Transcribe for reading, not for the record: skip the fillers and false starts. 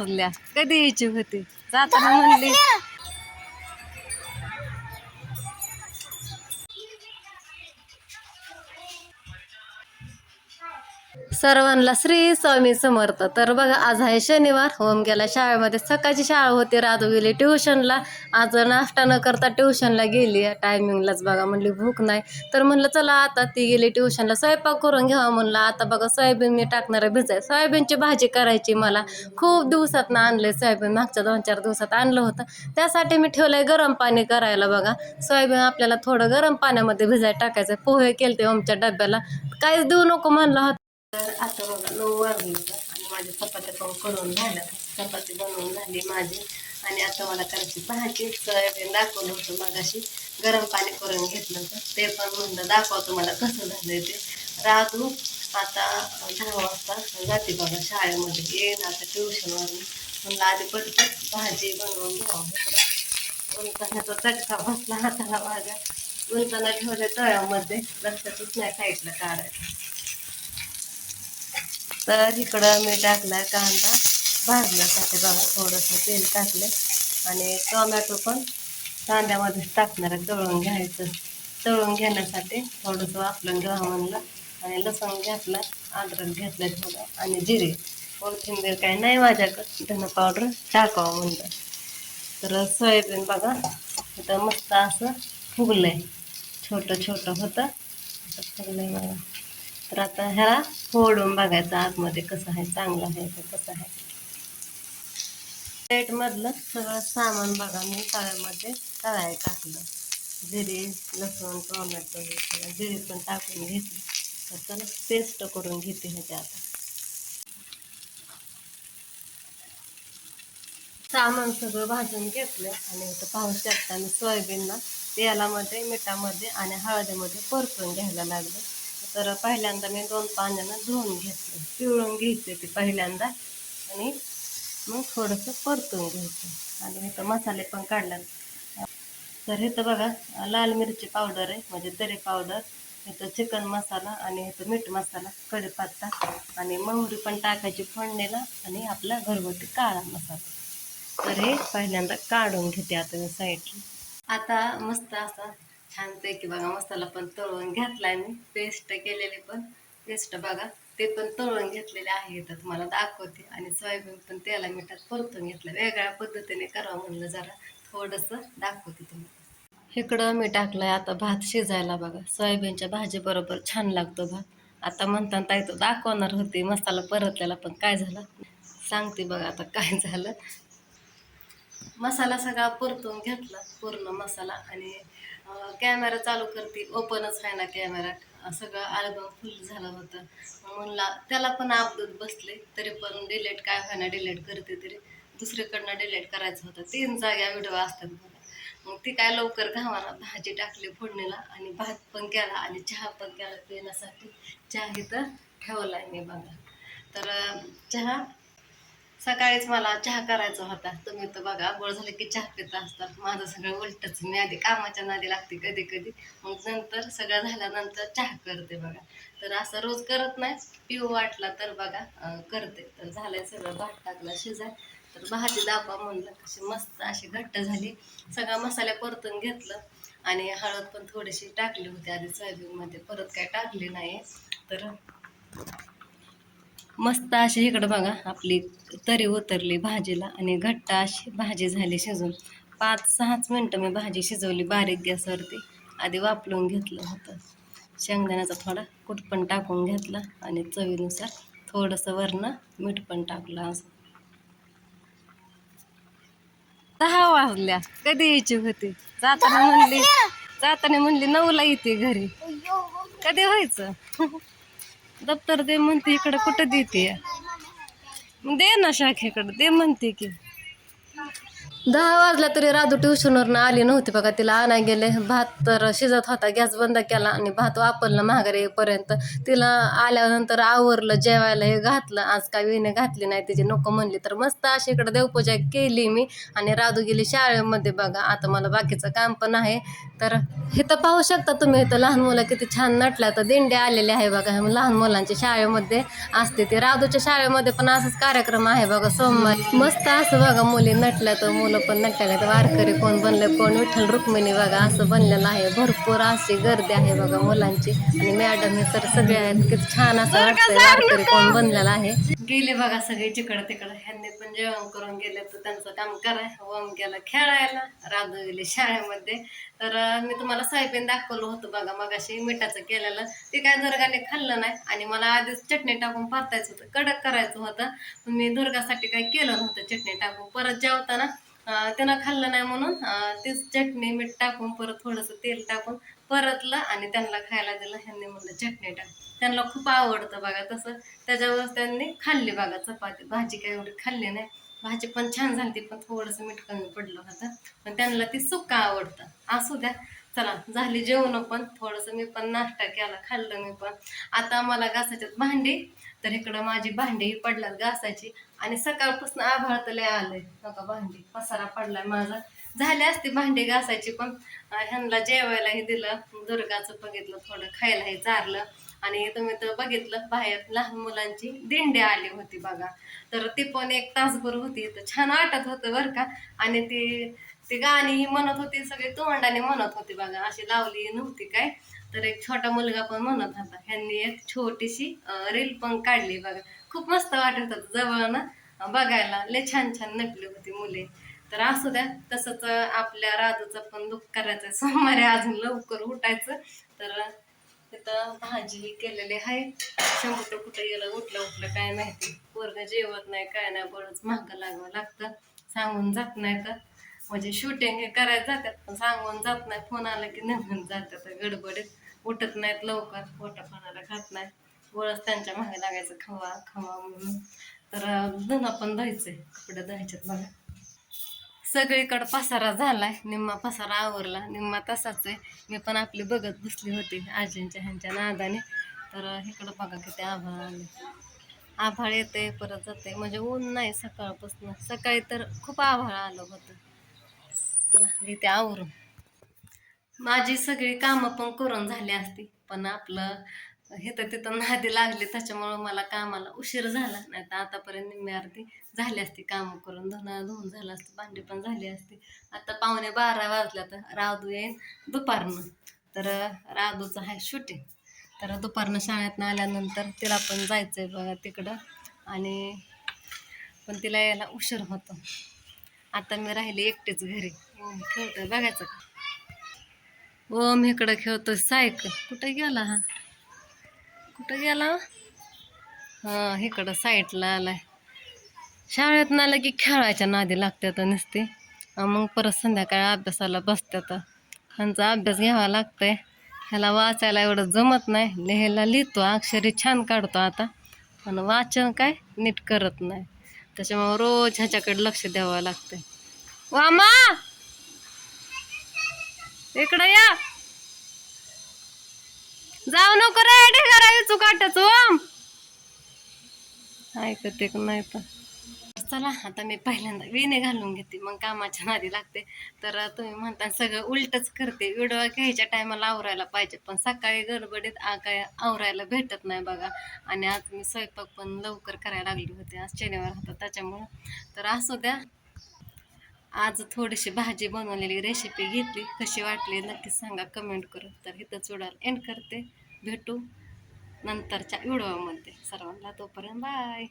वाजल्या कधी यायची होती जाताना म्हणली सर्वांना श्री स्वामी समर्थ. तर बघा आज आहे शनिवार. होम गेला शाळेमध्ये. सकाळची शाळा होती. राधू गेली ट्युशनला. आज नाश्ता न करता ट्युशनला गेली. टायमिंगलाच बघा म्हणली भूक नाही. तर म्हणलं चला आता ती गेली ट्युशनला स्वयंपाक करून घ्यावा म्हणलं. आता बघा सोयाबीन मी टाकणार आहे भिजाय. सोयाबीनची भाजी करायची मला. खूप दिवसात ना आणले सोयाबीन. मागच्या 2-4 दिवसात आणलं होतं. त्यासाठी मी ठेवलंय गरम पाणी करायला बघा. सोयाबीन आपल्याला थोडं गरम पाण्यामध्ये भिजाय टाकायचं. पोहे केलते आमच्या डब्याला. काहीच देऊ नको म्हणलं होतं. तर आता बघा 9 वाजले आणि माझ्या चपात्या पण करून झाल्या. चपाती बनवून झाली माझी. आणि आता मला करायची भाजी. सोयाबीन दाखवलं होतं मगाशी. गरम पाणी करून घेतलं होतं ते पण म्हणलं दाखवतो मला कसं झालंय ते. राधू आता 10 वाजता जाते बघा शाळेमध्ये. येईन आता ट्युशनवरून. म्हणलं आधी पटपट भाजी बनवून घ्यावं. उलतानाचा चटका बसला हाताला माझ्या. उलताना ठेवले तळ्यामध्ये. लक्षातच नाही साईडला काढायचं. तर इकडं मी टाकलाय कांदा भाजण्यासाठी बघा. थोडंसं तेल टाकले आणि टोमॅटो पण कांद्यामध्येच टाकणार आहे. तळून घ्यायचं. तळून घेण्यासाठी थोडंसं वापरून घ्यावं म्हणलं. आणि लसूण घेतला, अद्रक घेतलं थोडं आणि जिरे. कोथिंबीर काय नाही माझ्याकडं. धन पावडर टाकावं म्हणलं. तर सोयाबीन बघा इथं मस्त असं फुगलंय. छोटं छोटं होतं असं फुगलंय बघा. तर आता ह्याला फोडून बघायचं आतमध्ये कसं आहे, चांगलं आहे तर कसं आहे. प्लेट मधलं सगळं सामान बघा मी तव्यामध्ये तळायला टाकलं. जिरे, लसूण, टोमॅटो हे सगळं जिरे पण टाकून घेतली. तर चला पेस्ट करून घेते ह्याच्या आता. सामान सगळं भाजून घेतलं आणि इथं पाहू शकता मी सोयाबीनला तेलामध्ये, मिठामध्ये आणि हळदीमध्ये परतून घ्यायला लागलं. तर पहिल्यांदा मी 2 पाण्यानं धुवून घेतलं. पिळून घ्यायचे ते पहिल्यांदा आणि मग थोडंसं परतून घ्यायचं. आणि इथं मसाले पण काढले. तर इथं बघा लाल मिरची पावडर आहे म्हणजे तरी पावडर. इथं चिकन मसाला आणि इथं मीठ मसाला, कढीपत्ता आणि मोहरी पण टाकायची फोडणीला आणि आपला घरगुती काळा मसाला. तर हे पहिल्यांदा काढून घेते आता मी साईडला. आता मस्त असा छानपैकी बघा मसाला पण तळून घेतलाय मी. पेस्ट केलेली पण पेस्ट बघा ते पण तळून घेतलेले आहे. तर तुम्हाला दाखवते. आणि सोयाबीन पण तेला मिठात परतून घेतलं. वेगळ्या पद्धतीने करावं म्हणलं जरा थोडंसं दाखवते तुम्हाला. इकडं मी टाकलंय आता भात शिजायला बघा. सोयाबीनच्या भाजी बरोबर छान लागतो भात. आता म्हणताना ताई तो दाखवणार होती मसाला परतलेला पण काय झालं सांगते बघा आता काय झालं. मसाला सगळा परतून घेतला पूर्ण मसाला आणि कॅमेरा चालू करते. ओपनच आहे ना कॅमेरा. सगळं अल्बम फुल झालं होतं. म्हणला त्याला पण अपडेट बसले तरी पण डिलीट काय व्हायना डिलीट करते तरी दुसरीकडनं डिलीट करायचं होतं. 3 जाग्या व्हिडिओ असतात मला. मग ती काय लवकर घावाना भाजी टाकली फोडणीला आणि भात पण केला आणि चहा पण केला पिण्यासाठी. चहा इथं ठेवलाय मी बघा. तर चहा सकाळीच मला चहा करायचा होता. तुम्ही तर बघा आंघोळ झालं की चहा पित असतात. माझं सगळं उलटच. मी आधी कामाच्या नादी लागते कधी कधी. मग नंतर सगळं झाल्यानंतर चहा करते बघा. तर असं रोज करत नाही. पिऊ वाटला तर बघा करते. तर झालंय सगळं भात टाकला शिजाय. तर भाजी दाखवा म्हणलं कशी मस्त अशी घट्ट झाली. सगळा मसाला परतून घेतलं आणि हळद पण थोडीशी टाकली होती आधी सोयाबीनमध्ये. परत काय टाकली नाही. तर मस्त अशी इकडं बघा आपली तरी उतरली भाजीला आणि घट्ट अशी भाजी झाली शिजून. 5-6 मिनटं मी भाजी शिजवली बारीक गॅसवरती. आधी वापरून घेतलं होतं. शेंगदाण्याचा थोडा कूट पण टाकून घेतला आणि चवीनुसार थोडंसं वरनं मीठ पण टाकलं. असं 10 वाजल्या कधी यायची होती जाताना म्हणली 9ला येते घरी. कधी व्हायचं दप्तर दे म्हणते इकडं कुठं देते. दे ना शाखेकडं दे म्हणते की. 10 वाजला तरी राधू ट्युशनवरनं आली नव्हती बघा. तिला आणाय गेले. भात तर शिजत होता, गॅस बंद केला आणि भात वापरला माघारी येईपर्यंत. तिला आल्यानंतर आवरलं, जेवायला हे घातलं. आज काय विणे घातली नाही, तिची नको म्हणली तर मस्त अशी इकडं देवपूजा केली मी. आणि राधू गेली शाळेमध्ये बघा. आता मला बाकीचं काम पण आहे. तर इथं पाहू शकता तुम्ही, इथं लहान मुलं किती छान नटल्या. तर दिंडी आलेली आहे बघा. लहान मुलांच्या शाळेमध्ये असते ते. राधूच्या शाळेमध्ये पण असंच कार्यक्रम आहे बघा सोमवारी. मस्त असं बघा मुली नटल्या, तर मुलं पण नटल्या. तर वारकरी कोण बनलं, कोण विठ्ठल रुक्मिणी बघा असं बनलेलं आहे. भरपूर अशी गर्दी आहे बघा मुलांची. आणि मॅडम हे तर सगळे आहेत. किती छान असं वाटतंय वारकरी कोण बनलेलं आहे. गेले बघा सगळे जिकडं तिकडं. ह्यांनी पण जेवण करून गेले, तर त्यांचं काम कराय. ओम गेला खेळायला, राधू गेली शाळेमध्ये. तर मी तुम्हाला सोयाबीन दाखवलं होतं बघा मगाशी मिठाचं केलेलं. ते काय दुर्गाने खाल्लं नाही आणि मला आधीच चटणी टाकून परतायचं होतं, कडक करायचं होतं. पण मी दुर्गासाठी काही केलं नव्हतं चटणी टाकून. परत जेवताना त्यानं खाल्लं नाही म्हणून तीच चटणी मीठ टाकून परत थोडंसं तेल टाकून परतलं आणि त्यांना खायला दिलं. ह्यांनी म्हणलं चटणी टाक. त्यांना खूप आवडतं बघा तसं. त्याच्यावर त्यांनी खाल्ली बघा चपाती. भाजी काय एवढी खाल्ली नाही. भाजी पण छान झाली, पण थोडंसं मीठ कमी पडलं होतं. पण त्यांना ती सुक्का आवडतं. असू द्या. चला झाली जेवण, पण थोडंसं मी पण नाश्ता केला, खाल्लं मी पण. आता मला घासायच्यात भांडी. तर इकडं माझी भांडी पडल्यात घासायची. आणि सकाळपासून आभाळ तर लय आलंय नका. भांडी पसारा पडलाय माझा. झाली असती भांडी घासायची, पण ह्यांना जेवायलाही दिलं. दुर्गाचं बघितलं, थोडं खायलाही चारलं. आणि तुम्ही तर बघितलं बाहेर लहान मुलांची दिंडी आली होती बघा. तर ती पण 1 तासभर होती. तर छान वाटत होतं बरं का. आणि ती गाणी ही म्हणत होती, सगळे तोंडाने म्हणत होती बघा, अशी लावली नव्हती काय. तर एक छोटा मुलगा पण म्हणत होता. ह्यांनी एक छोटीशी रील पण काढली बघा. खूप मस्त वाटत होतं जवळ ना बघायला. लय छान छान नटली होती मुले. तर असू द्या. तसंच आपल्या राधूचं पण दुःख करायचं, सोमवारी अजून लवकर उठायचं. तर तिथं भाजी केलेली आहे. शंभू तर कुठं गेलं, उठलं काय माहिती. पोरगं जेवत नाही काय नाही, बरंच महाग लागावं लागतं. सांगून जात नाही तर म्हणजे शूटिंग हे करायला जातात, पण सांगून जात नाही. फोन आला की निघून जातात गडबडीत. उठत नाहीत लवकर, पोटा पाण्याला खात नाही. बळच त्यांच्या मागे लागायचं खवा खवा म्हणून. तर धुणं पण धुवायचंय, कपडे धुवायचेत बघा. सगळीकडं पसारा झालाय. निम्मा पसारा आवरला, निम्मा तसाच आहे. मी पण आपली बघत बसली होती आजींच्या ह्यांच्या नादाने. तर इकडं बघा किती आभाळ आले. आभाळ येते परत जाते, म्हणजे ऊन नाही सकाळपासून. सकाळी तर खूप आभाळ आलं होतं. चला इथे आवरून माझी सगळी कामं पण करून झाली असती, पण आपलं इथं तिथं नादी लागली, त्याच्यामुळं मला कामाला उशीर झाला. नाही तर आतापर्यंत निम्मी अर्धी झाली असती कामं करून. धुणं धुवून झालं असतं, भांडी पण झाली असती. आता 11:15 वाजल्या. तर राधू येईन दुपारनं. तर राधूचं आहे शूटिंग. तर दुपारनं शाळेतनं आल्यानंतर तिला पण जायचंय बघा तिकडं. आणि पण तिला यायला उशीर होतो. आता मी राहिली एकटीच घरी. खेळतोय बघायचं का. ओम इकडं खेळतोय सायकल. कुठं गेला हा, कुठं गेला हा, इकडं साईडला आलाय. शाळेत आलं की खेळायच्या नादी लागतात नुसते. मग परत संध्याकाळी अभ्यासाला बसतात. ह्यांचा अभ्यास घ्यावा लागतंय. ह्याला वाचायला एवढं जमत नाही. लिहायला लिहितो, अक्षरी छान काढतो आता, पण वाचन काय नीट करत नाही. त्याच्यामुळे रोज ह्याच्याकडे लक्ष द्यावं लागतंय. वामा इकडं या, जाऊ नको रे ढेगारा विचू काटायचो. ऐकते का नाही तर. चला आता मी पहिल्यांदा विणे घालून घेते, मग कामाच्या नादी लागते. तर तुम्ही म्हणता सगळं उलटच करते. व्हिडिओ घ्यायच्या टायमाला आवरायला पाहिजे, पण सकाळी गडबडीत काय आवरायला भेटत नाही बघा. आणि आज मी स्वयंपाक पण लवकर करायला लागली होती. आज शनिवार होता त्याच्यामुळं. तर असू द्या. आज थोडीशी भाजी बनवलेली रेसिपी घेतली. कशी वाटली नक्कीच सांगा कमेंट करून. तर इथंच व्हिडिओ एंड करते. भेटू नंतरच्या व्हिडिओमध्ये. सर्वांना तोपर्यंत बाय.